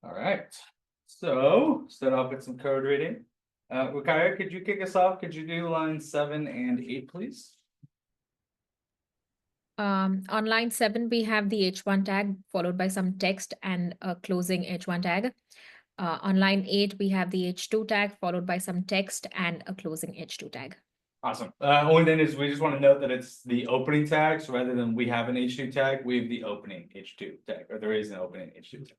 All right. So start off with some code reading. Rukaya, could you kick us off? Could you do lines 7 and 8, please? On line 7, we have the H1 tag followed by some text and a closing H1 tag. On line 8, we have the H2 tag followed by some text and a closing H2 tag. Awesome. Only thing is we just want to note that it's the opening tag. So rather than we have an H2 tag, we have the opening H2 tag, or there is an opening H2 tag.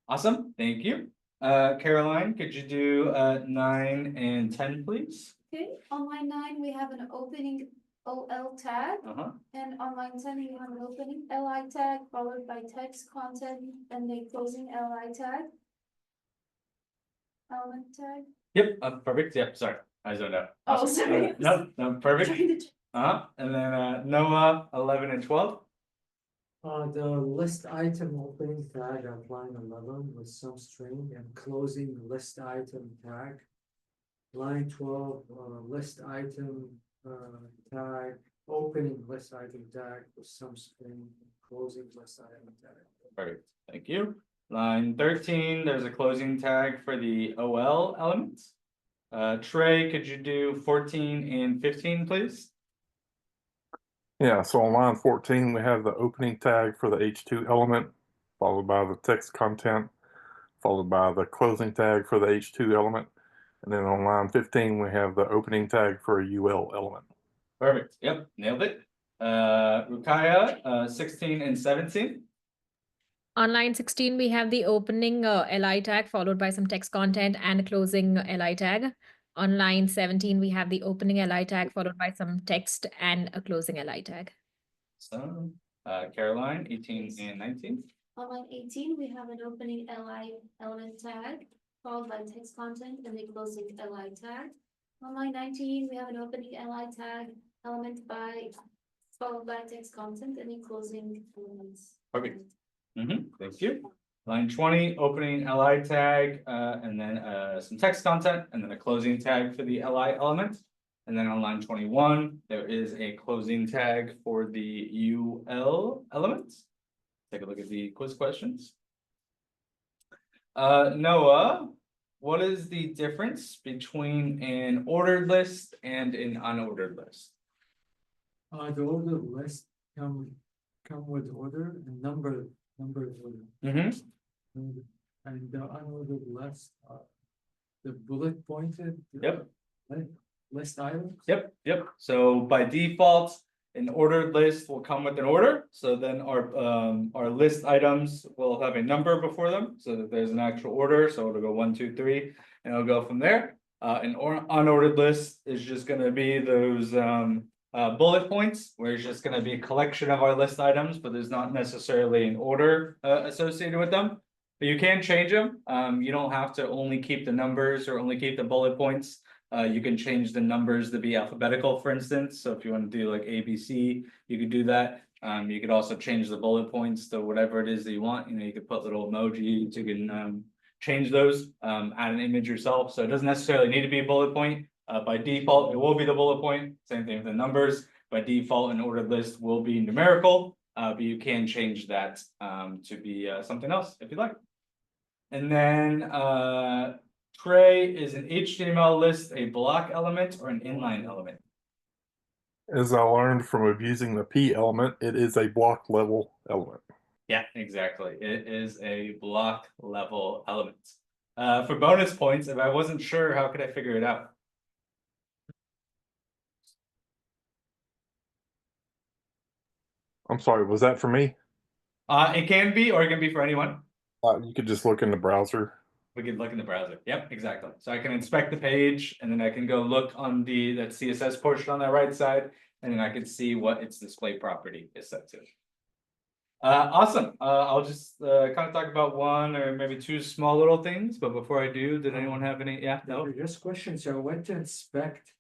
Awesome. Thank you. Caroline, could you do 9 and 10, please? Okay, on line 9, we have an opening OL tag, and on line 10, we have an opening LI tag followed by text content and a closing LI tag. Element tag. Yep, perfect. Yep, sorry. I zoned out. Oh, sorry. No, perfect. And then Noah, 11 and 12. The list item opening tag at line 11 with some string and closing list item tag. Line 12, list item tag, opening list item tag with some string, closing list item tag. Perfect. Thank you. Line 13, there's a closing tag for the OL elements. Trey, could you do 14 and 15, please? Yeah, so on line 14, we have the opening tag for the H2 element, followed by the text content, followed by the closing tag for the H2 element. And then on line 15, we have the opening tag for a UL element. Perfect. Yep, nailed it. Rukaya, 16 and 17. On line 16, we have the opening LI tag followed by some text content and a closing LI tag. On line 17, we have the opening LI tag followed by some text and a closing LI tag. So, Caroline, 18 and 19. On line 18, we have an opening LI element tag followed by text content and a closing LI tag. On line 19, we have an opening LI tag element followed by text content and a closing elements. Perfect. Thank you. Line 20, opening LI tag, and then some text content, and then a closing tag for the LI element. And then on line 21, there is a closing tag for the UL element. Take a look at the quiz questions. Noah, what is the difference between an ordered list and an unordered list? The ordered list come with order and number order. And the unordered list, the bullet pointed. Yep. List items. Yep. So by default, an ordered list will come with an order. So then our list items will have a number before them, so that there's an actual order. So it'll go 1, 2, 3, and it'll go from there. An unordered list is just going to be those bullet points, where it's just going to be a collection of our list items, but there's not necessarily an order associated with them. But you can change them. You don't have to only keep the numbers or only keep the bullet points. You can change the numbers to be alphabetical, for instance. So if you want to do like ABC, you could do that. You could also change the bullet points to whatever it is that you want. You know, you could put little emojis. You can change those, add an image yourself. So it doesn't necessarily need to be a bullet point. By default, it will be the bullet point. Same thing with the numbers. By default, an ordered list will be numerical, but you can change that to be something else if you'd like. And then Trey, is an HTML list a block element or an inline element? As I learned from abusing the P element, it is a block level element. Yeah, exactly. It is a block level element. For bonus points, if I wasn't sure, how could I figure it out? I'm sorry, was that for me? It can be, or it can be for anyone. You could just look in the browser. We could look in the browser. Yep, exactly. So I can inspect the page, and then I can go look on that CSS portion on that right side, and then I can see what its display property is set to. Awesome. I'll just kind of talk about one or maybe two small little things, but before I do, did anyone have any? Yeah, no. Just questions. So I went to inspect.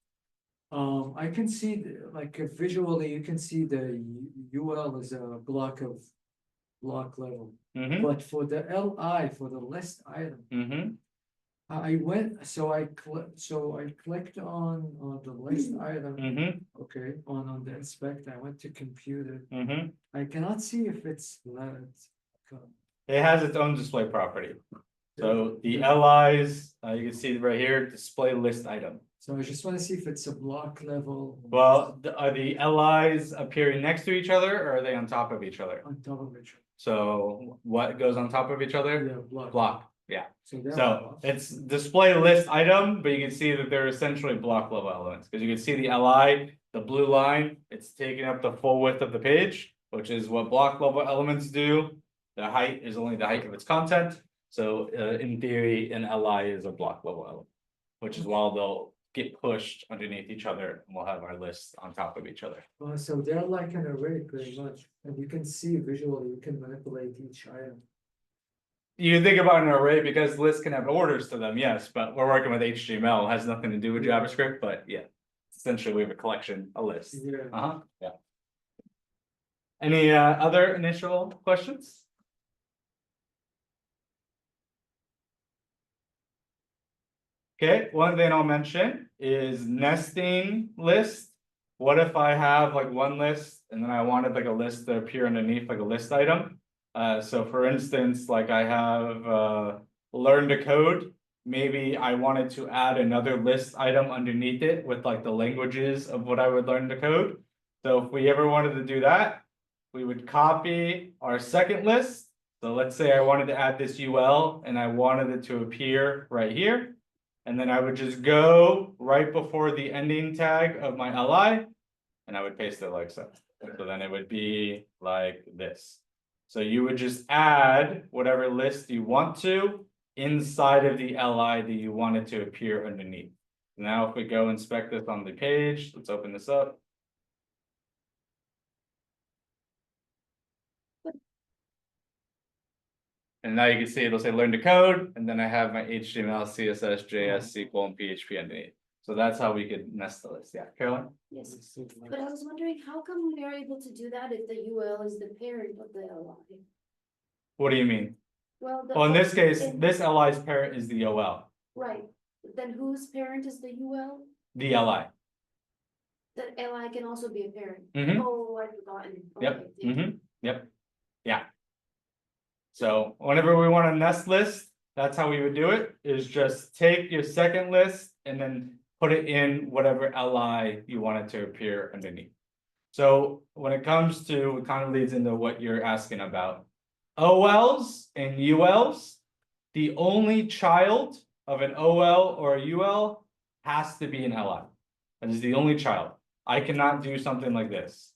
I can see like visually, you can see the UL is a block level. But for the LI, for the list item, I went, so I clicked on the list item. Okay, on the inspect, I went to computer. I cannot see if it's It has its own display property. So the LIs, you can see right here, display list item. So I just wanna see if it's a block level. Well, are the LIs appearing next to each other or are they on top of each other? On top of each So what goes on top of each other. other? Yeah, block. Block, yeah. So they're So blocks. it's display list item, but you can see that they're essentially block level elements, because you can see the LI, the blue line, it's taking up the full width of the page, which is what block level elements do. The height is only the height of its content, so in theory, an LI is a block level element, which is why they'll get pushed underneath each other, and we'll have our lists on top of each other. So they're like an array pretty much, and you can see visually, you can manipulate each item. You think about an array because lists can have orders to them, yes, but we're working with HTML, has nothing to do with Yeah. JavaScript, but yeah. Essentially, we have a collection, a list. Yeah. Yeah. Any other initial questions? Okay, one thing I'll mention is nesting list. What if I have like one list and then I wanted like a list to appear underneath like a list item? So for instance, like I have learn to code. Maybe I wanted to add another list item underneath it with like the languages of what I would learn to code. So if we ever wanted to do that, we would copy our second list. So let's say I wanted to add this UL and I wanted it to appear right here. And then I would just go right before the ending tag of my LI. And I would paste it like so. So then it would be like this. So you would just add whatever list you want to inside of the LI that you want it to appear underneath. Now, if we go inspect this on the page, let's open this up. And now you can see it'll say learn to code, and then I have my HTML, CSS, JS, SQL, and PHP underneath. So that's how we could nest the list. Yeah, Caroline? Yes, but I was wondering, how come we are able to do that if the UL is the parent of the LI? What do you mean? Well, Well, in this case, in- this LI's parent is the OL, right, then whose parent is the UL? the LI. The LI can also be a parent. Mhm. Oh, I've forgotten. Yep, Okay, thank you. yep, yeah. So whenever we want a nest list, that's how we would do it, is just take your second list and then put it in whatever LI you want it to appear underneath. So when it comes to, it kind of leads into what you're asking about. OLs and ULs, the only child of an OL or a UL has to be an LI. That is the only child. I cannot do something like this.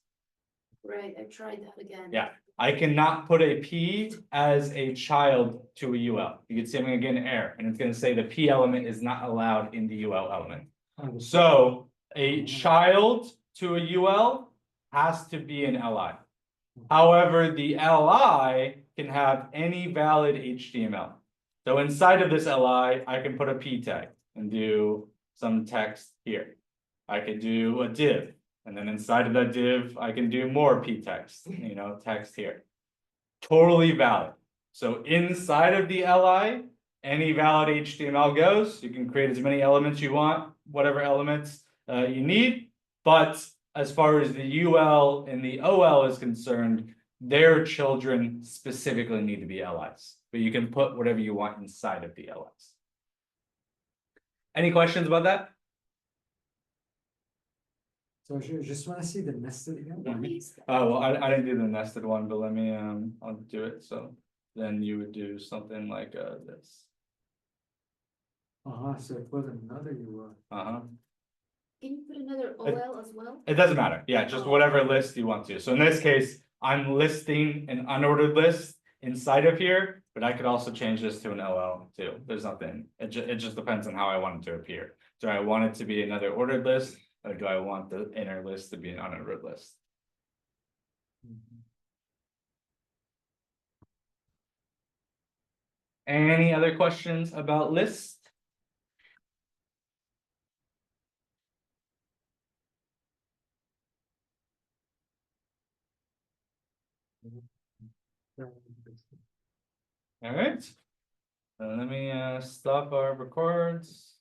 Right, I tried that again. Yeah. I cannot put a P as a child to a UL. You can see I'm gonna get an error, and it's gonna say the P element is not allowed in the UL element. So a child to a UL has to be an LI. However, the LI can have any valid HTML. So inside of this LI, I can put a P tag and do some text here. I could do a div. And then inside of that div, I can do more P text, text here. Totally valid. So inside of the LI, any valid HTML goes. You can create as many elements you want, whatever elements you need. But as far as the UL and the OL is concerned, their children specifically need to be LIs. But you can put whatever you want inside of the LIs. Any questions about that? So you just wanna see the nested again? What is that? Oh, well, I didn't do the nested one, but let me, I'll do it, so then you would do something like, this. So it was another URL. Can you put another OL as well? It doesn't matter, yeah, just whatever list you want to, so in this case, I'm listing an unordered list inside of here, but I could also change this to an OL too, there's nothing, it just depends on how I want it to appear. Do I want it to be another ordered list, or do I want the inner list to be an unordered list? Any other questions about lists? All right. Let me stop our records.